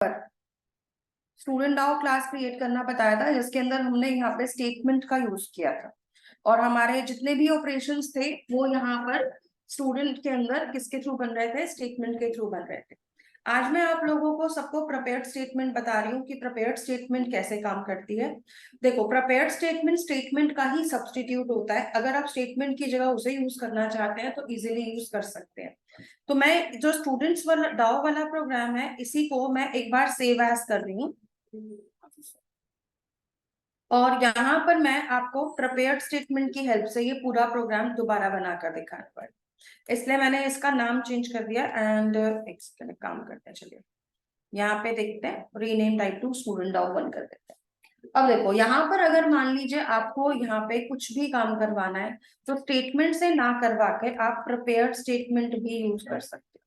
Student डाउ class create करना बताया था, जिसके अंदर हमने यहाँ पे स्टेटमेंट का यूज किया था और हमारे जितने भी ऑपरेशंस थे वो यहाँ पर स्टूडेंट के अंदर किसके थ्रू बन रहे थे, स्टेटमेंट के थ्रू बन रहे थे। आज मैं आप लोगों को सबको प्रिपेयर्ड स्टेटमेंट बता रही हूँ कि प्रिपेयर्ड स्टेटमेंट कैसे काम करती है। देखो, प्रिपेयर्ड स्टेटमेंट स्टेटमेंट का ही सब्स्टिट्यूट होता है। अगर आप स्टेटमेंट की जगह उसे यूज करना चाहते हैं तो इजीली यूज कर सकते हैं। तो मैं जो स्टूडेंट्स वाला डाउ वाला प्रोग्राम है, इसी को मैं एक बार सेव एज कर रही हूँ और यहाँ पर मैं आपको प्रिपेयर्ड स्टेटमेंट की हेल्प से ये पूरा प्रोग्राम दोबारा बनाकर दिखाना पड़ेगा, इसलिए मैंने इसका नाम चेंज कर दिया। एंड एक काम करते हैं, चलिए यहाँ पे देखते हैं, रीनेम टाइप टू स्टूडेंट डाउ 1 कर देते हैं। अब देखो, यहाँ पर अगर मान लीजिए आपको यहाँ पे कुछ भी काम करवाना है तो स्टेटमेंट से ना करवा के आप प्रिपेयर्ड स्टेटमेंट भी यूज कर सकते हो।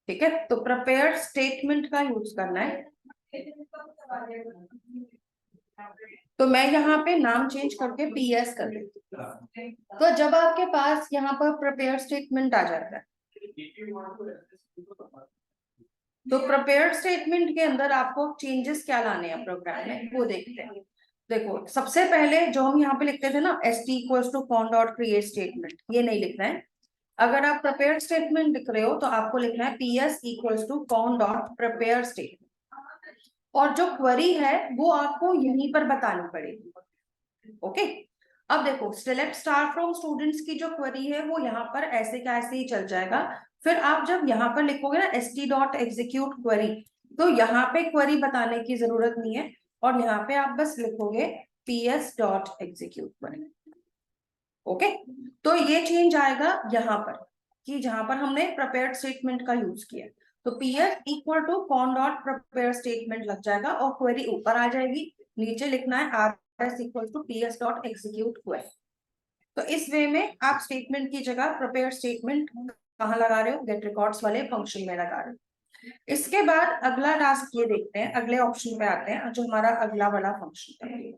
ठीक है, तो प्रिपेयर्ड स्टेटमेंट का यूज करना है। तो मैं यहाँ पे नाम चेंज करके पीएस कर देती हूँ। तो जब आपके पास यहाँ पर प्रिपेयर्ड स्टेटमेंट आ जाता है तो प्रिपेयर्ड स्टेटमेंट के अंदर आपको चेंजेस क्या लाने हैं प्रोग्राम में, वो देखते हैं। देखो, सबसे पहले जो हम यहाँ पे लिखते थे ना, st equals to con dot create statement, ये नहीं लिखना है। अगर आप प्रिपेयर्ड स्टेटमेंट लिख रहे हो तो आपको लिखना है ps equals to con dot prepare statement, और जो क्वेरी है वो आपको यहीं पर बतानी पड़ेगी। ओके, अब देखो, सिलेक्ट स्टार फ्रॉम स्टूडेंट्स की जो क्वेरी है वो यहाँ पर ऐसे का ऐसे ही चल जाएगा। फिर आप जब यहाँ पर लिखोगे ना st डॉट एग्जीक्यूट क्वेरी, तो यहाँ पे क्वेरी बताने की जरूरत नहीं है और यहाँ पे आप बस लिखोगे ps dot execute query. Okay, तो ये चेंज आएगा यहाँ पर कि जहां पर हमने प्रिपेयर्ड स्टेटमेंट का यूज किया, तो ps equal to con dot prepare statement लग जाएगा और क्वेरी ऊपर आ जाएगी। नीचे लिखना है rs equal to ps dot execute query. तो इस वे में आप स्टेटमेंट की जगह प्रिपेयर स्टेटमेंट कहाँ लगा रहे हो, गेट रिकॉर्ड्स वाले फंक्शन में लगा रहे हो। इसके बाद अगला टास्क ये देखते हैं, अगले ऑप्शन पे आते हैं जो हमारा अगला वाला फंक्शन है।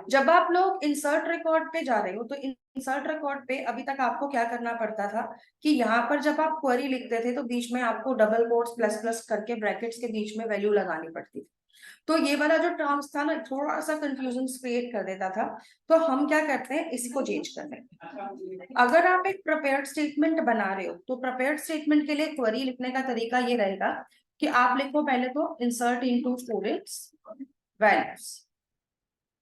जब आप लोग इंसर्ट रिकॉर्ड पे जा रहे हो तो इंसर्ट रिकॉर्ड पे अभी तक आपको क्या करना पड़ता था कि यहाँ पर जब आप क्वेरी लिखते थे तो बीच में आपको डबल कोट्स प्लस प्लस करके ब्रैकेट्स के बीच में वैल्यू लगानी पड़ती थी। तो ये वाला जो टर्म्स था ना, थोड़ा सा कंफ्यूजन क्रिएट कर देता था। तो हम क्या करते हैं, इसको चेंज करते हैं। अगर आप एक प्रिपेयर्ड स्टेटमेंट बना रहे हो तो प्रिपेयर्ड स्टेटमेंट के लिए क्वेरी लिखने का तरीका ये रहेगा कि आप लिखो पहले तो इंसर्ट इनटू स्टूडेंट्स वैल्यूज,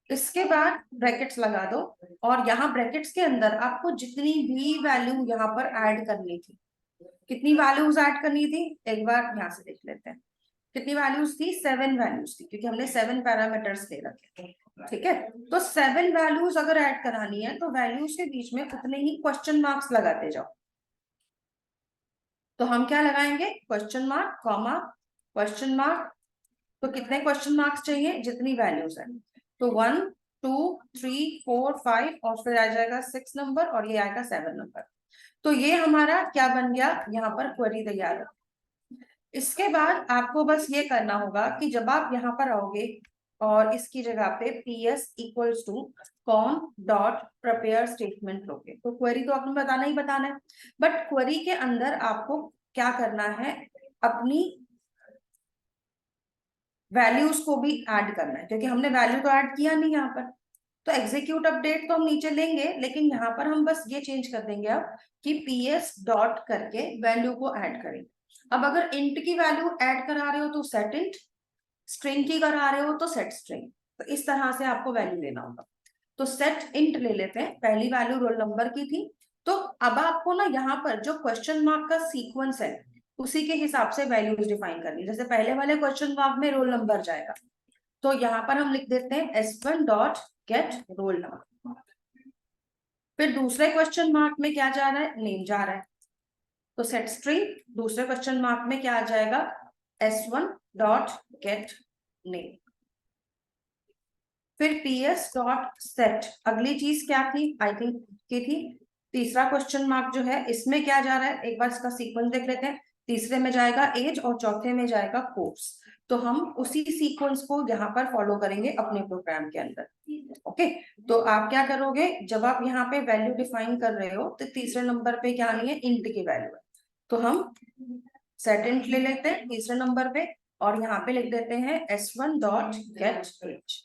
इसके बाद ब्रैकेट्स लगा दो और यहाँ ब्रैकेट्स के अंदर आपको जितनी भी वैल्यू यहाँ पर ऐड करनी थी, कितनी वैल्यूज ऐड करनी थी, एक बार यहाँ से देख लेते हैं। कितनी वैल्यूज थी, 7 वैल्यूज थी, क्योंकि हमने 7 पैरामीटर्स दे रखे थे। ठीक है, तो 7 वैल्यूज अगर ऐड करानी है तो वैल्यूज के बीच में उतने ही क्वेश्चन मार्क्स लगाते जाओ। तो हम क्या लगाएंगे, question mark comma question mark. तो कितने क्वेश्चन मार्क्स चाहिए, जितनी वैल्यूज है। तो 1 2 3 4 5 और फिर आ जाएगा 6 नंबर और ये आएगा 7 नंबर। तो ये हमारा क्या बन गया, यहाँ पर क्वेरी तैयार है। इसके बाद आपको बस ये करना होगा कि जब आप यहाँ पर आओगे और इसकी जगह पे ps equals to con dot prepare statement लोगे, तो क्वेरी तो आपने बताना ही बताना है, बट क्वेरी के अंदर आपको क्या करना है, अपनी वैल्यूज को भी ऐड करना है, क्योंकि हमने वैल्यू तो ऐड किया नहीं यहाँ पर। तो एग्जीक्यूट अपडेट तो हम नीचे लेंगे, लेकिन यहाँ पर हम बस ये चेंज कर देंगे अब कि ps डॉट करके वैल्यू को ऐड करेंगे। अब अगर इंट की वैल्यू ऐड करा रहे हो तो सेट इंट, स्ट्रिंग की करा रहे हो तो सेट स्ट्रिंग, तो इस तरह से आपको वैल्यू लेना होगा। तो सेट इंट ले लेते हैं, पहली वैल्यू रोल नंबर की थी। तो अब आपको ना यहाँ पर जो क्वेश्चन मार्क का सीक्वेंस है उसी के हिसाब से वैल्यूज डिफाइन करनी है। जैसे पहले वाले क्वेश्चन मार्क में रोल नंबर जाएगा, तो यहाँ पर हम लिख देते हैं s1 dot gate roll number. फिर दूसरे क्वेश्चन मार्क में क्या जा रहा है, नेम जा रहा है, तो सेट स्ट्रिंग दूसरे क्वेश्चन मार्क में क्या आ जाएगा, s1 डॉट गेट नेम। फिर ps डॉट सेट, अगली चीज क्या थी, आई थिंक की थी तीसरा क्वेश्चन मार्क जो है, इसमें क्या जा रहा है, एक बार इसका सीक्वेंस देख लेते हैं। तीसरे में जाएगा एज और चौथे में जाएगा कोर्स। तो हम उसी सीक्वेंस को यहाँ पर फॉलो करेंगे अपने प्रोग्राम के अंदर। ओके, तो आप क्या करोगे, जब आप यहाँ पे वैल्यू डिफाइन कर रहे हो तो तीसरे नंबर पे क्या आनी है, इंट की वैल्यू है। तो हम सेट इंट ले लेते हैं तीसरे नंबर पे और यहाँ पे लिख देते हैं s1 डॉट गेट एज।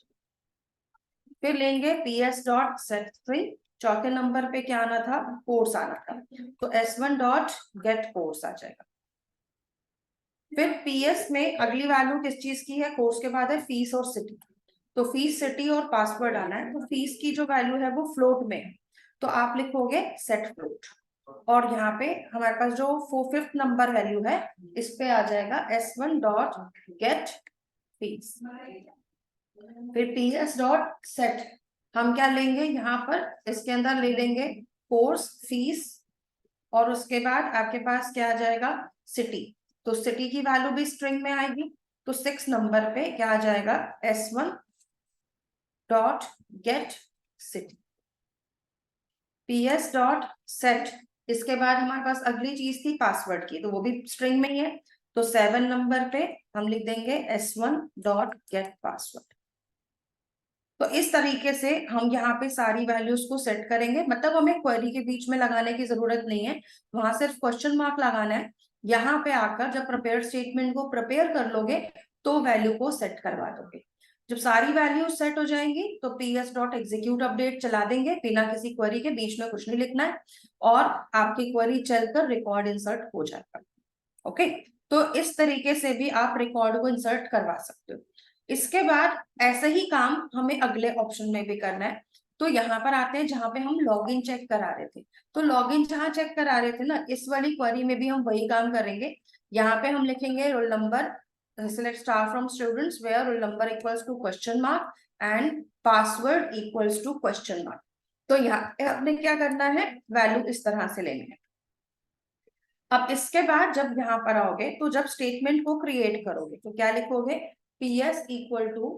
फिर लेंगे ps डॉट सेट स्ट्रिंग, चौथे नंबर पे क्या आना था, कोर्स आना था, तो s1 डॉट गेट कोर्स आ जाएगा। फिर ps में अगली वैल्यू किस चीज की है, कोर्स के बाद है फीस और सिटी, तो फीस सिटी और पासवर्ड आना है। तो फीस की जो वैल्यू है वो फ्लोट में है, तो आप लिखोगे सेट फ्लोट, और यहाँ पे हमारे पास जो 5th नंबर वैल्यू है इस पे आ जाएगा s1 डॉट गेट फीस। फिर ps डॉट सेट हम क्या लेंगे, यहाँ पर इसके अंदर ले लेंगे कोर्स फीस, और उसके बाद आपके पास क्या आ जाएगा, सिटी, तो सिटी की वैल्यू भी स्ट्रिंग में आएगी, तो 6 नंबर पे क्या आ जाएगा, s1 dot gate city. ps dot set, इसके बाद हमारे पास अगली चीज थी पासवर्ड की, तो वो भी स्ट्रिंग में ही है, तो 7 नंबर पे हम लिख देंगे s1 डॉट गेट पासवर्ड। तो इस तरीके से हम यहाँ पे सारी वैल्यूज को सेट करेंगे, मतलब हमें क्वेरी के बीच में लगाने की जरूरत नहीं है, वहां सिर्फ क्वेश्चन मार्क लगाना है। यहाँ पे आकर जब प्रिपेयर स्टेटमेंट को प्रिपेयर कर लोगे तो वैल्यू को सेट करवा दोगे। जब सारी वैल्यू सेट हो जाएंगी तो ps डॉट एग्जीक्यूट अपडेट चला देंगे, बिना किसी क्वेरी के, बीच में कुछ नहीं लिखना है, और आपकी क्वेरी चलकर रिकॉर्ड इंसर्ट हो जाएगा। ओके, तो इस तरीके से भी आप रिकॉर्ड को इंसर्ट करवा सकते हो। इसके बाद ऐसा ही काम हमें अगले ऑप्शन में भी करना है, तो यहाँ पर आते हैं जहां पे हम लॉगिन चेक करा रहे थे, तो लॉगिन जहां चेक करा रहे थे ना, इस वाली क्वेरी में भी हम वही काम करेंगे। यहाँ पे हम लिखेंगे roll number, select star from students where roll number equals to question mark and password equals to question mark। तो यहाँ पे आपने क्या करना है, वैल्यू इस तरह से लेनी है। अब इसके बाद जब यहाँ पर आओगे तो जब स्टेटमेंट को क्रिएट करोगे तो क्या लिखोगे, ps equal to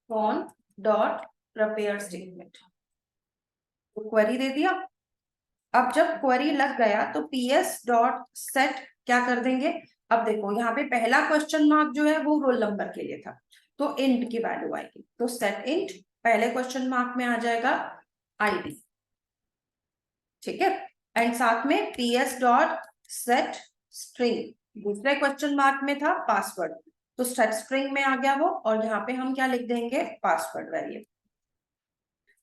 con dot prepare statement, तो क्वेरी दे दिया। अब जब क्वेरी लग गया तो ps डॉट सेट क्या कर देंगे, अब देखो यहाँ पे पहला क्वेश्चन मार्क जो है वो रोल नंबर के लिए था, तो इंट की वैल्यू आएगी, तो सेट इंट पहले क्वेश्चन मार्क में आ जाएगा id, ठीक है, एंड साथ में ps डॉट सेट स्ट्रिंग दूसरे क्वेश्चन मार्क में था पासवर्ड, तो सेट स्ट्रिंग में आ गया वो, और यहाँ पे हम क्या लिख देंगे, पासवर्ड वेरिएबल।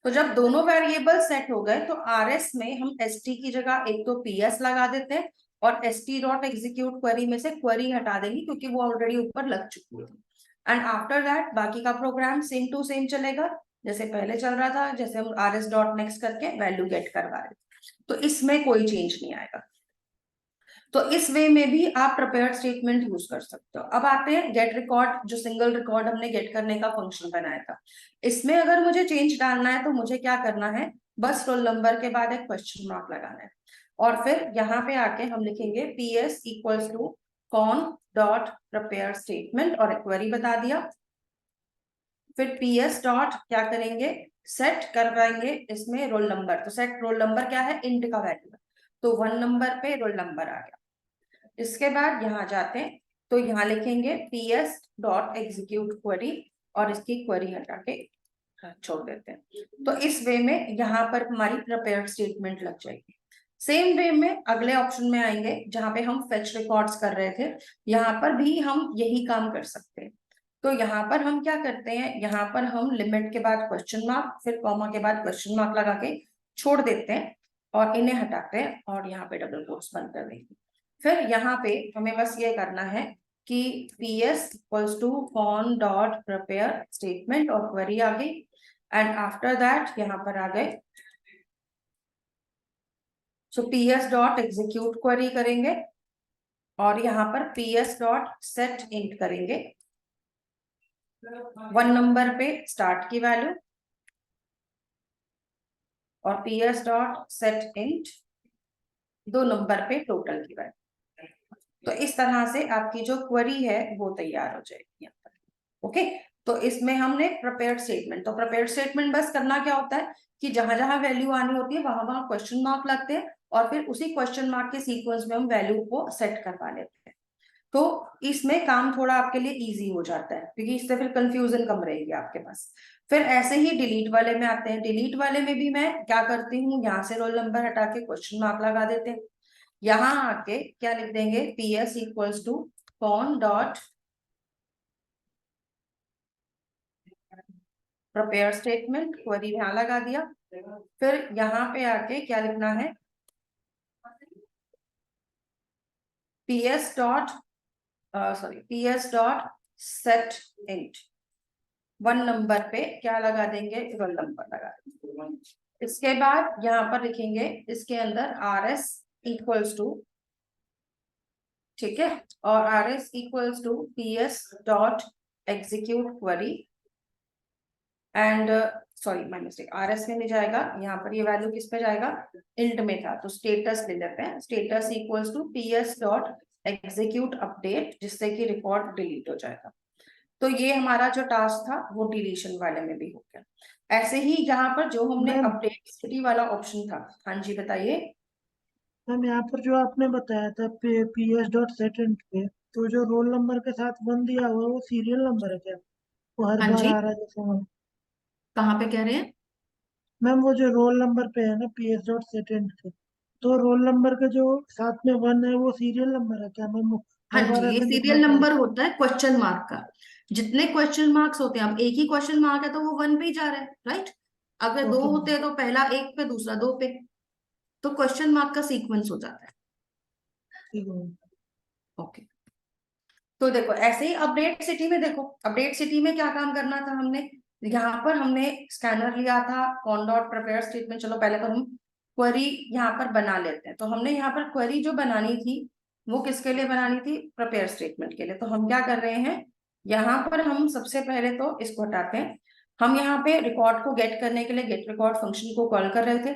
तो जब दोनों वेरिएबल सेट हो गए तो rs में हम st की जगह एक तो ps लगा देते हैं, और st डॉट एग्जीक्यूट क्वेरी में से क्वेरी हटा देंगे क्योंकि वो ऑलरेडी ऊपर लग चुकी थी। एंड आफ्टर दैट बाकी का प्रोग्राम सेम टू सेम चलेगा जैसे पहले चल रहा था, जैसे हम rs डॉट नेक्स्ट करके वैल्यू गेट करवा रहे थे, तो इसमें कोई चेंज नहीं आएगा। तो इस वे में भी आप प्रिपेयर्ड स्टेटमेंट यूज कर सकते हो। अब आते हैं गेट रिकॉर्ड, जो सिंगल रिकॉर्ड हमने गेट करने का फंक्शन बनाया था, इसमें अगर मुझे चेंज डालना है तो मुझे क्या करना है, बस रोल नंबर के बाद एक क्वेश्चन मार्क लगाना है, और फिर यहाँ पे आके हम लिखेंगे ps equals to con dot prepare statement, और एक क्वेरी बता दिया। फिर ps डॉट क्या करेंगे, सेट करवाएंगे इसमें रोल नंबर, तो सेट रोल नंबर क्या है, इंट का वैल्यू है, तो 1 नंबर पे रोल नंबर आ गया। इसके बाद यहाँ जाते हैं तो यहाँ लिखेंगे ps डॉट एग्जीक्यूट क्वेरी, और इसकी क्वेरी हटा के छोड़ देते हैं। तो इस वे में यहाँ पर हमारी प्रिपेयर्ड स्टेटमेंट लग जाएगी। सेम वे में अगले ऑप्शन में आएंगे जहां पे हम फेच रिकॉर्ड्स कर रहे थे, यहाँ पर भी हम यही काम कर सकते हैं। तो यहाँ पर हम क्या करते हैं, यहाँ पर हम लिमिट के बाद क्वेश्चन मार्क फिर कॉमा के बाद क्वेश्चन मार्क लगा के छोड़ देते हैं, और इन्हें हटाते हैं और यहाँ पे डबल कोट्स बंद कर देंगे। फिर यहाँ पे हमें बस ये करना है कि ps equals to con dot prepare statement, और क्वेरी आ गई, एंड आफ्टर दैट यहाँ पर आ गए, so ps dot execute query करेंगे, और यहाँ पर ps डॉट सेट इंट करेंगे 1 नंबर पे स्टार्ट की वैल्यू, और ps dot set int 2 number पे टोटल की वैल्यू। तो इस तरह से आपकी जो क्वेरी है वो तैयार हो जाएगी यहाँ पर। ओके, तो इसमें हमने प्रिपेयर्ड स्टेटमेंट, तो प्रिपेयर्ड स्टेटमेंट बस करना क्या होता है कि जहां जहां वैल्यू आनी होती है वहां वहां क्वेश्चन मार्क लगते हैं, और फिर उसी क्वेश्चन मार्क के सीक्वेंस में हम वैल्यू को सेट करवा लेते हैं। तो इसमें काम थोड़ा आपके लिए इजी हो जाता है क्योंकि इससे फिर कंफ्यूजन कम रहेगी आपके पास। फिर ऐसे ही डिलीट वाले में आते हैं, डिलीट वाले में भी मैं क्या करती हूँ, यहाँ से रोल नंबर हटा के क्वेश्चन मार्क लगा देते हैं, यहाँ आके क्या लिख देंगे, PS equals to con dot prepare statement, query यहाँ लगा दिया। फिर यहाँ पे आके क्या लिखना है, PS dot PS dot set int, 1 number पे क्या लगा देंगे, रोल नंबर लगा देंगे। इसके बाद यहाँ पर लिखेंगे इसके अंदर RS इक्वल्स टू, ठीक है, और RS equals to PS dot execute query and sorry my mistake, RS में नहीं जाएगा, यहाँ पर ये वैल्यू किस पे जाएगा, इंट में था तो स्टेटस ले लेते हैं, status equals to PS dot execute update, जिससे कि रिकॉर्ड डिलीट हो जाएगा। तो ये हमारा जो टास्क था वो डिलीशन वाले में भी हो गया। ऐसे ही यहाँ पर जो हमने मैम अपडेट सिटी वाला ऑप्शन था, हाँ जी बताइए। मैम यहाँ पर जो आपने बताया था PS डॉट सेटेंट पे, तो जो रोल नंबर के साथ 1 दिया हुआ है वो सीरियल नंबर है क्या? वो हर हाँ बार जी, आ रहा है जैसे मैम? कहाँ पे कह रहे हैं? मैम वो जो रोल नंबर पे है ना PS डॉट सेटेंट पे, तो रोल नंबर के जो साथ में 1 है वो सीरियल नंबर है क्या मैम? हाँ हर बार जी, ये ऐसा लिखना सीरियल नंबर पड़ेगा? होता है क्वेश्चन मार्क का। जितने क्वेश्चन मार्क्स होते हैं, अब एक ही क्वेश्चन मार्क है तो वो 1 पे ही जा रहा है, राइट। अगर दो ओके होते मैम। हैं तो पहला 1 पे दूसरा 2 पे, तो क्वेश्चन मार्क का सीक्वेंस हो जाता है। ठीक है मैम। ओके, तो देखो ऐसे ही अपडेट सिटी में, देखो अपडेट सिटी में क्या काम करना था हमने, यहाँ पर हमने स्कैनर लिया था कॉन डॉट प्रिपेयर स्टेटमेंट। चलो पहले तो हम क्वेरी यहाँ पर बना लेते हैं। तो हमने यहाँ पर क्वेरी जो बनानी थी वो किसके लिए बनानी थी, प्रिपेयर स्टेटमेंट के लिए। तो हम क्या कर रहे हैं, यहाँ पर हम सबसे पहले तो इसको हटाते हैं। हम यहाँ पे रिकॉर्ड को गेट करने के लिए गेट रिकॉर्ड फंक्शन को कॉल कर रहे थे।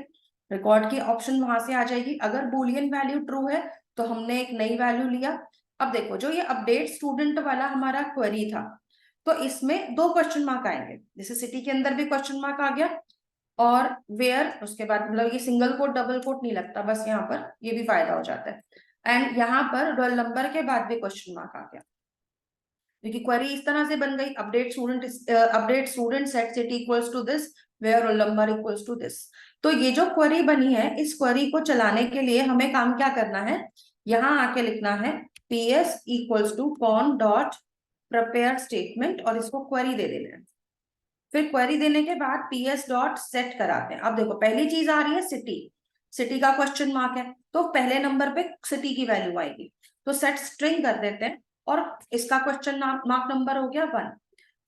रिकॉर्ड की ऑप्शन वहां से आ जाएगी, अगर बुलियन वैल्यू ट्रू है तो हमने एक नई वैल्यू लिया। अब देखो जो ये अपडेट स्टूडेंट वाला हमारा क्वेरी था, तो इसमें 2 क्वेश्चन मार्क आएंगे, जैसे सिटी के अंदर भी क्वेश्चन मार्क आ गया, और वेयर उसके बाद, मतलब ये सिंगल कोट डबल कोट नहीं लगता, बस यहाँ पर ये भी फायदा हो जाता है। एंड यहाँ पर रोल नंबर के बाद भी क्वेश्चन मार्क आ गया, क्योंकि क्वेरी इस तरह से बन गई, update student set city equals to this, where roll number equals to this. तो ये जो क्वेरी बनी है, इस क्वेरी को चलाने के लिए हमें काम क्या करना है, यहाँ आके लिखना है PS equals to con dot prepare statement, और इसको क्वेरी दे देना है। फिर क्वेरी देने के बाद PS डॉट सेट कराते हैं। अब देखो पहली चीज आ रही है सिटी, सिटी का क्वेश्चन मार्क है, तो पहले नंबर पे सिटी की वैल्यू आएगी, तो सेट स्ट्रिंग कर देते हैं, और इसका क्वेश्चन मार्क नंबर हो गया 1।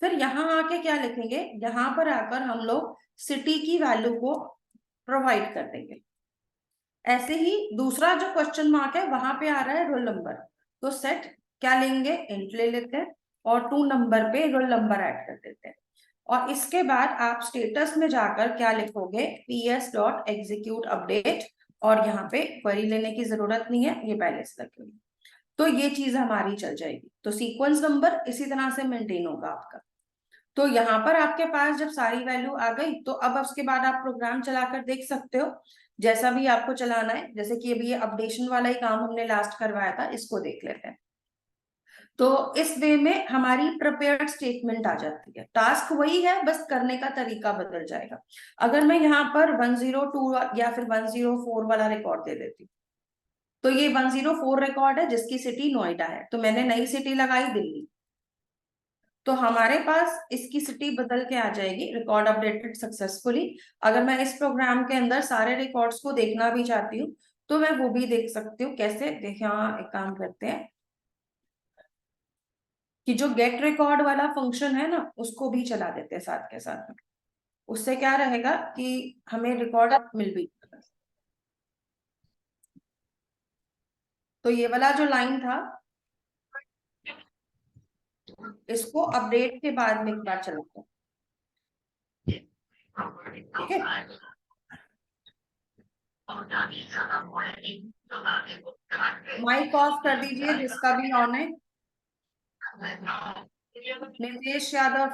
फिर यहाँ आके क्या लिखेंगे, यहाँ पर आकर हम लोग सिटी की वैल्यू को प्रोवाइड कर देंगे। ऐसे ही दूसरा जो क्वेश्चन मार्क है वहां पे आ रहा है रोल नंबर, तो सेट क्या लेंगे, इंट ले लेते हैं, और 2 नंबर पे रोल नंबर ऐड कर देते हैं। और इसके बाद आप स्टेटस में जाकर क्या लिखोगे, PS डॉट एग्जीक्यूट अपडेट, और यहाँ पे क्वेरी लेने की जरूरत नहीं है, ये पहले से लगेगी। तो ये चीज हमारी चल जाएगी, तो सीक्वेंस नंबर इसी तरह से मेंटेन होगा आपका। तो यहाँ पर आपके पास जब सारी वैल्यू आ गई, तो अब उसके बाद आप प्रोग्राम चलाकर देख सकते हो, जैसा भी आपको चलाना है। जैसे कि अभी ये अपडेशन वाला ही काम हमने लास्ट करवाया था, इसको देख लेते हैं। तो इस वे में हमारी प्रिपेयर्ड स्टेटमेंट आ जाती है, टास्क वही है, बस करने का तरीका बदल जाएगा। अगर मैं यहाँ पर 102 या फिर 104 वाला रिकॉर्ड दे देती, तो ये 104 रिकॉर्ड है जिसकी सिटी नोएडा है, तो मैंने नई सिटी लगाई दिल्ली, तो हमारे पास इसकी सिटी बदल के आ जाएगी, रिकॉर्ड अपडेटेड सक्सेसफुली। अगर मैं इस प्रोग्राम के अंदर सारे रिकॉर्ड्स को देखना भी चाहती हूँ तो मैं वो भी देख सकती हूँ। कैसे, देखिए हाँ एक काम करते हैं कि जो गेट रिकॉर्ड वाला फंक्शन है ना, उसको भी चला देते हैं साथ के साथ में। उससे क्या रहेगा कि हमें रिकॉर्ड मिल भी, तो ये वाला जो लाइन था इसको अपडेट के बाद में एक बार चलाते हैं, ठीक है। माइक ऑफ कर दीजिए जिसका भी ऑन है, नितेश यादव।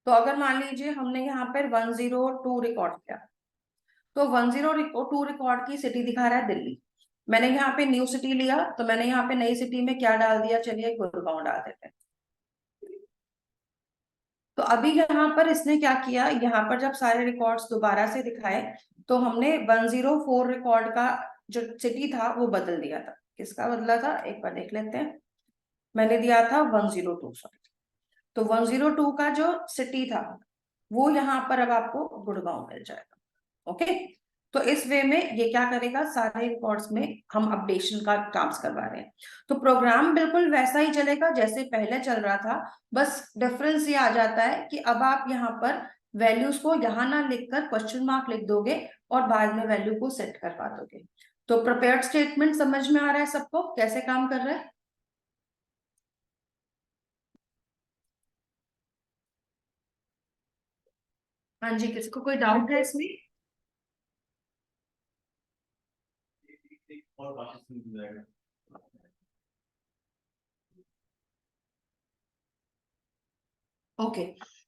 तो अगर मान लीजिए हमने यहाँ पर 102 रिकॉर्ड किया, तो 102 रिकॉर्ड की सिटी दिखा रहा है दिल्ली। मैंने यहाँ पे न्यू सिटी लिया, तो मैंने यहाँ पे नई सिटी में क्या डाल दिया, चलिए गुड़गांव डाल देते हैं। तो अभी यहाँ पर इसने क्या किया, यहाँ पर जब सारे रिकॉर्ड्स दोबारा से दिखाए तो हमने 104 रिकॉर्ड का जो सिटी था वो बदल दिया था। किसका बदला था एक बार देख लेते हैं। मैंने दिया था 102, सॉरी। तो 102 का जो सिटी था वो यहाँ पर अब आपको गुड़गांव मिल जाएगा। ओके, तो इस वे में ये क्या करेगा, सारे रिकॉर्ड्स में हम अपडेशन का काम करवा रहे हैं। तो प्रोग्राम बिल्कुल वैसा ही चलेगा जैसे पहले चल रहा था, बस डिफरेंस ये आ जाता है कि अब आप यहाँ पर वैल्यूज को यहाँ ना लिखकर क्वेश्चन मार्क लिख दोगे और बाद में वैल्यू को सेट करवा दोगे। तो प्रिपेयर्ड स्टेटमेंट समझ में आ रहा है सबको कैसे काम कर रहा है? हाँ जी, किसको कोई डाउट है इसमें? ओके,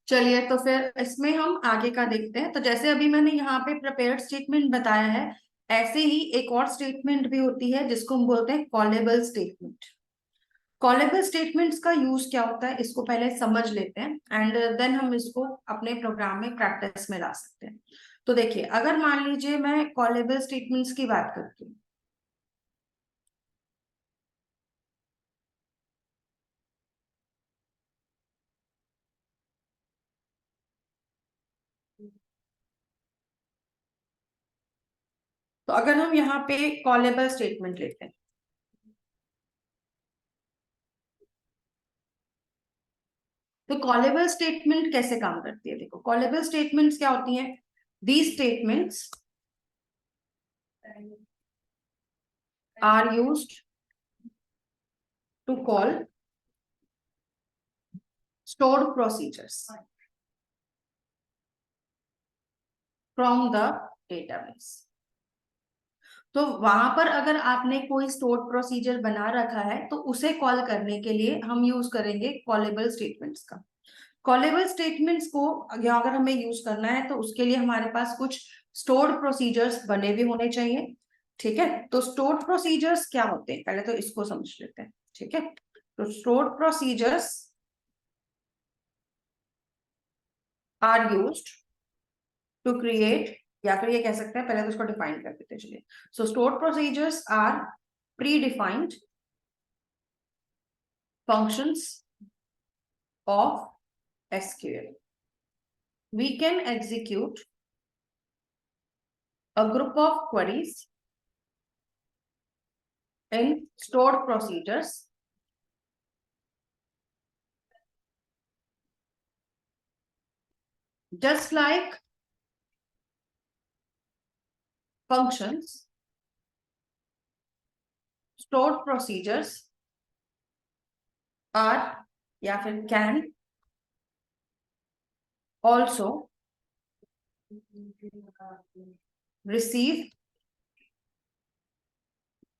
चलिए तो फिर इसमें हम आगे का देखते हैं। तो जैसे अभी मैंने यहाँ पे प्रिपेयर्ड स्टेटमेंट बताया है, ऐसे ही एक और स्टेटमेंट भी होती है जिसको हम बोलते हैं कॉलेबल स्टेटमेंट। कॉलेबल स्टेटमेंट्स का यूज क्या होता है इसको पहले समझ लेते हैं, एंड देन हम इसको अपने प्रोग्राम में प्रैक्टिस में ला सकते हैं। तो देखिए, अगर मान लीजिए मैं कॉलेबल स्टेटमेंट्स की बात करती हूँ, तो अगर हम यहाँ पे कॉलेबल स्टेटमेंट लेते हैं, तो कॉलेबल स्टेटमेंट कैसे काम करती है? देखो, कॉलेबल स्टेटमेंट्स क्या होती हैं? These statements are used to call stored procedures from the database। तो वहां पर अगर आपने कोई स्टोर्ड प्रोसीजर बना रखा है तो उसे कॉल करने के लिए हम यूज करेंगे कॉलेबल स्टेटमेंट्स का। कॉलेबल स्टेटमेंट्स को अगर हमें यूज करना है तो उसके लिए हमारे पास कुछ स्टोर्ड प्रोसीजर्स बने भी होने चाहिए। ठीक है, तो स्टोर्ड प्रोसीजर्स क्या होते हैं पहले तो इसको समझ लेते हैं। ठीक है, तो stored procedures are used to create, या फिर ये कह सकते हैं, पहले तो इसको डिफाइन कर देते हैं। चलिए, so stored procedures are predefined functions of SQL। We can execute a group of queries in stored procedures just like functions, stored procedures are या फिर can also receive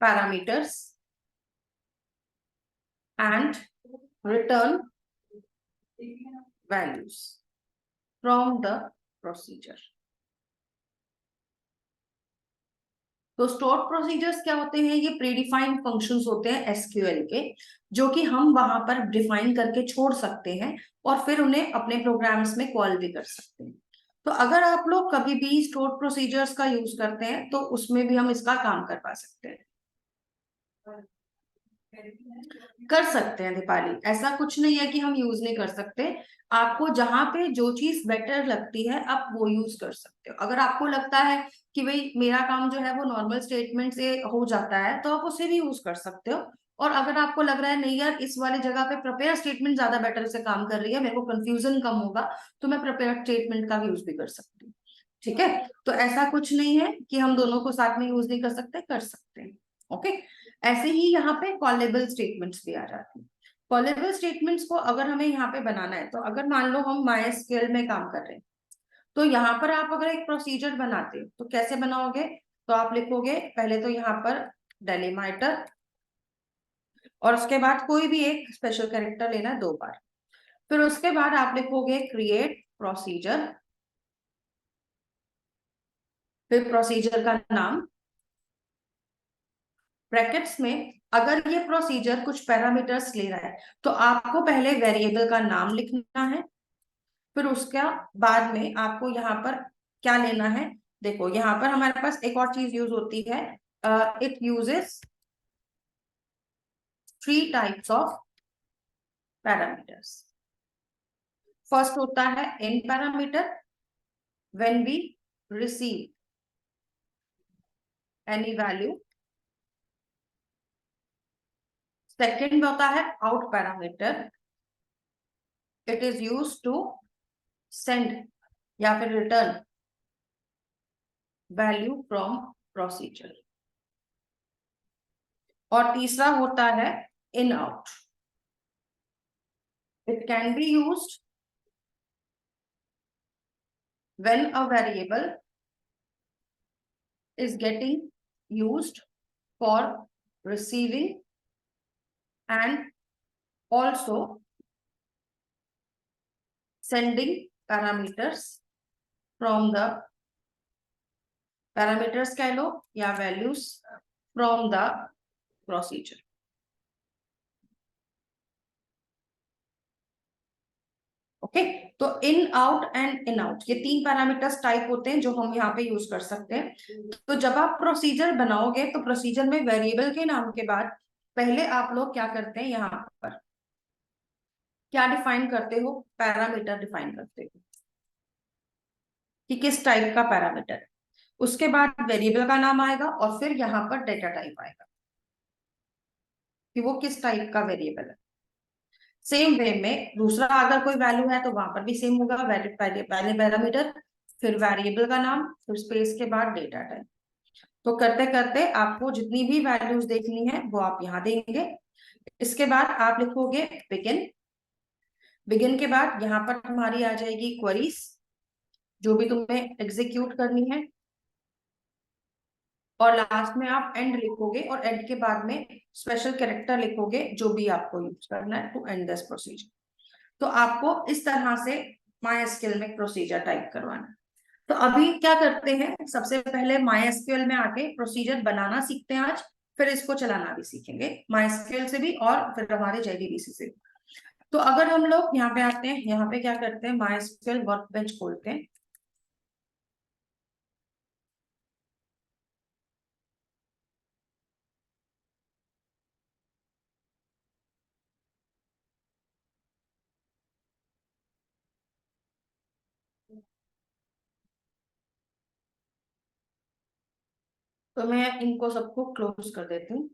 parameters and return values from the procedure। तो stored procedures क्या होते हैं? ये predefined functions होते हैं SQL के, जो कि हम वहां पर डिफाइन करके छोड़ सकते हैं और फिर उन्हें अपने प्रोग्राम्स में कॉल भी कर सकते हैं। तो अगर आप लोग कभी भी स्टोर्ड प्रोसीजर्स का यूज करते हैं तो उसमें भी हम इसका काम करवा सकते हैं, कर सकते हैं दीपाली। ऐसा कुछ नहीं है कि हम यूज नहीं कर सकते। आपको जहां पे जो चीज बेटर लगती है आप वो यूज कर सकते हो। अगर आपको लगता है कि भाई मेरा काम जो है वो नॉर्मल स्टेटमेंट से हो जाता है तो आप उसे भी यूज कर सकते हो। और अगर आपको लग रहा है नहीं यार, इस वाली जगह पे प्रिपेयर स्टेटमेंट ज्यादा बेटर से काम कर रही है, मेरे को कंफ्यूजन कम होगा, तो मैं प्रिपेयर स्टेटमेंट का भी यूज भी कर सकती हूँ। ठीक है, तो ऐसा कुछ नहीं है कि हम दोनों को साथ में यूज नहीं कर सकते, कर सकते हैं। ओके, ऐसे ही यहाँ पे कॉलेबल स्टेटमेंट्स भी आ जाती हैं। कॉलेबल स्टेटमेंट्स को अगर हमें यहाँ पे बनाना है, तो अगर मान लो हम MySQL में काम कर रहे हैं, तो यहाँ पर आप अगर एक प्रोसीजर बनाते हो तो कैसे बनाओगे? तो आप लिखोगे पहले तो यहाँ पर डेलीमाइटर, और उसके बाद कोई भी एक स्पेशल कैरेक्टर लेना है 2 बार। फिर उसके बाद आप लिखोगे क्रिएट प्रोसीजर, फिर प्रोसीजर का नाम ब्रैकेट्स में। अगर ये प्रोसीजर कुछ पैरामीटर्स ले रहा है तो आपको पहले वेरिएबल का नाम लिखना है, फिर उसका बाद में आपको यहाँ पर क्या लेना है, देखो यहाँ पर हमारे पास एक और चीज यूज होती है, it uses 3 types of parameters. First होता है in parameter, when we receive any value. Second होता है out parameter, it is use to send या फिर रिटर्न वैल्यू फ्रॉम प्रोसीजर। और तीसरा होता है in out, it can be used when a variable is getting used for receiving and also sending parameters from the parameters कह लो या values from the procedure। Okay, तो in out and in out ये 3 parameters type होते हैं जो हम यहाँ पे यूज कर सकते हैं। तो जब आप प्रोसीजर बनाओगे तो प्रोसीजर में वेरिएबल के नाम के बाद पहले आप लोग क्या करते हैं, यहाँ पर क्या डिफाइन करते हो, पैरामीटर डिफाइन करते हो कि किस टाइप का पैरामीटर है। उसके बाद वेरिएबल का नाम आएगा और फिर यहाँ पर डेटा टाइप आएगा कि वो किस टाइप का वेरिएबल है। सेम वे में दूसरा अगर कोई वैल्यू है तो वहां पर भी सेम होगा, पहले पैरामीटर फिर वेरिएबल का नाम फिर स्पेस के बाद डेटा टाइप। तो करते करते आपको जितनी भी वैल्यूज देखनी है वो आप यहाँ देंगे। इसके बाद आप लिखोगे बिगिन, बिगिन के बाद यहाँ पर हमारी आ जाएगी क्वेरीज जो भी तुम्हें एग्जीक्यूट करनी है, और लास्ट में आप एंड लिखोगे और एंड के बाद में स्पेशल कैरेक्टर लिखोगे जो भी आपको यूज करना है टू एंड दिस प्रोसीजर। तो आपको इस तरह से MySQL में प्रोसीजर टाइप करवाना है। तो अभी क्या करते हैं, सबसे पहले MySQL में आके प्रोसीजर बनाना सीखते हैं आज, फिर इसको चलाना भी सीखेंगे MySQL से भी और फिर हमारे JDBC से भी। तो अगर हम लोग यहाँ पे आते हैं, यहाँ पे क्या करते हैं, MySQL वर्कबेंच खोलते हैं। तो मैं इनको सबको क्लोज कर देती हूँ।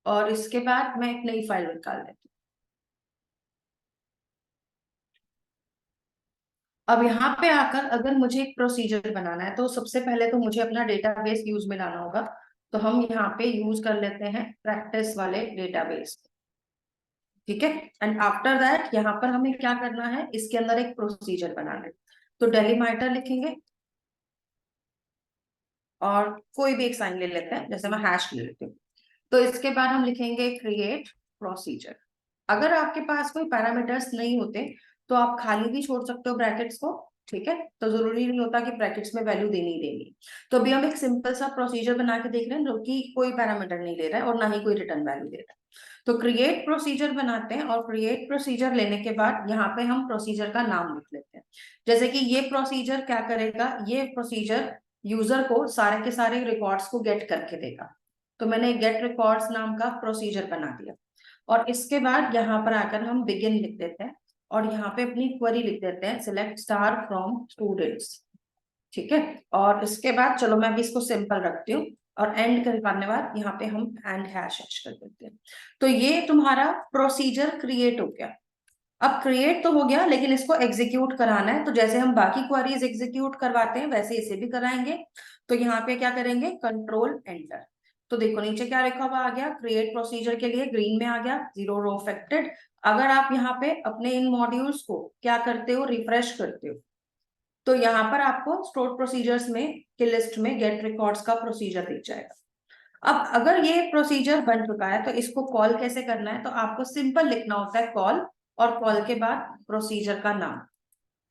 और इसके बाद मैं एक नई फाइल निकाल देती हूँ। अब यहाँ पे आकर अगर मुझे एक प्रोसीजर बनाना है तो सबसे पहले तो मुझे अपना डेटाबेस यूज में लाना होगा। तो हम यहाँ पे यूज कर लेते हैं प्रैक्टिस वाले डेटाबेस, ठीक है। एंड आफ्टर दैट यहाँ पर हमें क्या करना है, इसके अंदर एक प्रोसीजर बनाना है। तो डेलीमाइटर लिखेंगे और कोई भी एक साइन ले लेते हैं, जैसे मैं हैश ले लेती हूँ। तो इसके बाद हम लिखेंगे क्रिएट प्रोसीजर। अगर आपके पास कोई पैरामीटर्स नहीं होते तो आप खाली भी छोड़ सकते हो ब्रैकेट्स को, ठीक है। तो जरूरी नहीं होता कि ब्रैकेट्स में वैल्यू देनी ही देनी। तो अभी हम एक सिंपल सा प्रोसीजर बना के देख रहे हैं जो कि कोई पैरामीटर नहीं ले रहा है और ना ही कोई रिटर्न वैल्यू दे रहा है। तो क्रिएट प्रोसीजर बनाते हैं और क्रिएट प्रोसीजर लेने के बाद यहाँ पे हम प्रोसीजर का नाम लिख लेते हैं। जैसे कि ये प्रोसीजर क्या करेगा, ये प्रोसीजर यूजर को सारे के सारे रिकॉर्ड्स को गेट करके देगा। तो मैंने गेट रिकॉर्ड्स नाम का प्रोसीजर बना दिया और इसके बाद यहाँ पर आकर हम बिगिन लिख देते हैं और यहाँ पे अपनी क्वेरी लिख देते हैं सिलेक्ट स्टार फ्रॉम स्टूडेंट्स, ठीक है। और इसके बाद चलो मैं भी इसको सिंपल रखती हूँ और एंड करने बाद यहाँ पे हम एंड हैश कर देते हैं। तो ये तुम्हारा प्रोसीजर क्रिएट हो गया। अब क्रिएट तो हो गया लेकिन इसको एग्जीक्यूट कराना है, तो जैसे हम बाकी क्वेरीज एग्जीक्यूट करवाते हैं वैसे इसे भी कराएंगे। तो यहाँ पे क्या करेंगे, कंट्रोल एंटर। तो देखो नीचे क्या लिखा हुआ आ गया, क्रिएट प्रोसीजर के लिए ग्रीन में आ गया, 0 रो अफेक्टेड। अगर आप यहाँ पे अपने इन मॉड्यूल्स को क्या करते हो, रिफ्रेश करते हो, तो यहाँ पर आपको स्टोर प्रोसीजर्स में की लिस्ट में गेट रिकॉर्ड्स का प्रोसीजर दिख जाएगा। अब अगर ये प्रोसीजर बन चुका है तो इसको कॉल कैसे करना है, तो आपको सिंपल लिखना होता है कॉल और कॉल के बाद प्रोसीजर का नाम।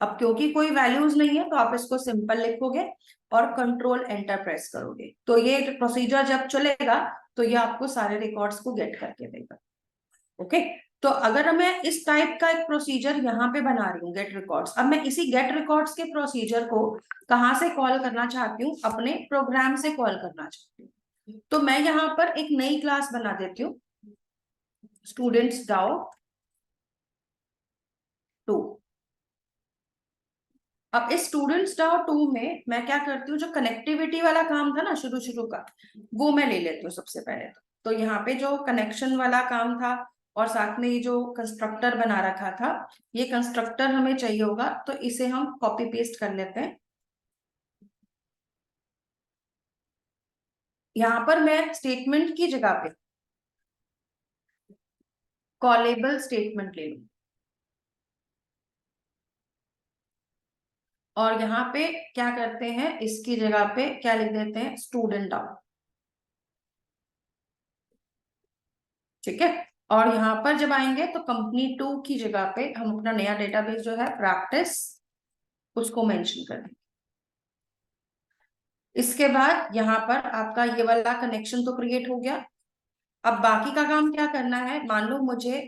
अब क्योंकि कोई वैल्यूज नहीं है तो आप इसको सिंपल लिखोगे और कंट्रोल एंटर प्रेस करोगे, तो ये प्रोसीजर जब चलेगा तो ये आपको सारे रिकॉर्ड्स को गेट करके देगा। ओके, तो अगर मैं इस टाइप का एक प्रोसीजर यहाँ पे बना रही हूँ गेट रिकॉर्ड्स, अब मैं इसी गेट रिकॉर्ड्स के प्रोसीजर को कहाँ से कॉल करना चाहती हूँ, अपने प्रोग्राम से कॉल करना चाहती हूँ। तो मैं यहाँ पर एक नई क्लास बना देती हूँ, स्टूडेंट्स डाओ 2। अब इस स्टूडेंट्स डाओ 2 में मैं क्या करती हूँ, जो कनेक्टिविटी वाला काम था ना शुरू शुरू का, वो मैं ले लेती हूँ सबसे पहले। तो यहाँ पे जो कनेक्शन वाला काम था और साथ में ये जो कंस्ट्रक्टर बना रखा था, ये कंस्ट्रक्टर हमें चाहिए होगा, तो इसे हम कॉपी पेस्ट कर लेते हैं। यहाँ पर मैं स्टेटमेंट की जगह पे कॉलेबल स्टेटमेंट ले लूँ और यहाँ पे क्या करते हैं, इसकी जगह पे क्या लिख देते हैं, स्टूडेंट डाउन। ठीक है, और यहाँ पर जब आएंगे तो कंपनी 2 की जगह पे हम अपना नया डेटाबेस जो है प्रैक्टिस, उसको मेंशन कर देंगे। इसके बाद यहाँ पर आपका ये वाला कनेक्शन तो क्रिएट हो गया। अब बाकी का काम क्या करना है, मान लो मुझे